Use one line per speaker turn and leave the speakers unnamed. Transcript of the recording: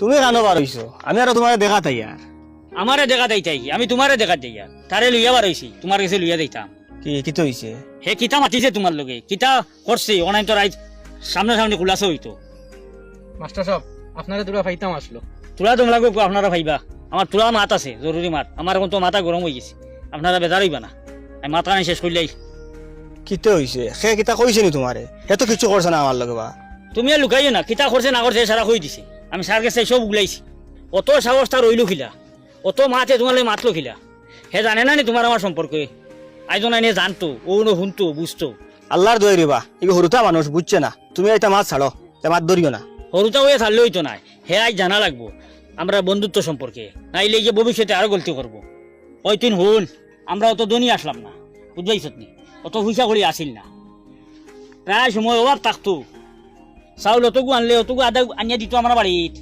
তুমি কেন বার হইছো? আমি আর তোমার দেখা তাই আর
আমারে দেখা দেইতাই আমি তোমারে দেখা দেইয়া তারে লইয়া বার হইছি তোমার কাছে লইয়া দেইতাম
কি তো হইছে?
হে কিতা মাতিছে তোমার লগে কিতা করছে অনাইন তো রাইজ সামনে সামনে খুলাছে হইতো
মাস্টার সাহেব আপনারা দুরা ফাইতাম আসলো।
তোলা তোমরা আপনারা ভাইবা আমার তোলা মাত আছে জরুরি মাত আমার এখন তো মাথা গরম হয়ে গেছে আপনারা বেজার হইবা না আমি মাথা আনি শেষ করলেই
কি তো হইছে? সে কিতা কইছে নি তোমারে? হে তো কিছু করছে না আমার লগে বা।
তুমি আর লুকাইও না কিতা করছে না করছে সারা কই দিছে আমি সার কাছে সব উগলাইছি অত সাহস তার রইল খিলা অত মাতে তোমার মাতলো খিলা হে জানে না নি তোমার আমার সম্পর্কে আইজন আইনে জানতো ও শুনতো বুঝতো
আল্লাহর দোয়াই রিবা এগুলো হরুতা মানুষ বুঝছে না। তুমি এটা মাছ ছাড়ো, মাছ ধরিও না।
সরুতা হয়ে থাকলে হইতো না হে আজ জানা লাগবো আমরা বন্ধুত্ব সম্পর্কে নাইলে যে ভবিষ্যতে আরো গলতি করবো ওই তুই হল আমরা অত দনি আসলাম না বুঝবাইছ নি অত পয়সা করি আসিল না প্রায় সময় অভাব থাকতো চাউল অতগু আনলে অতগু আদা আনিয়া দিত আমার বাড়িত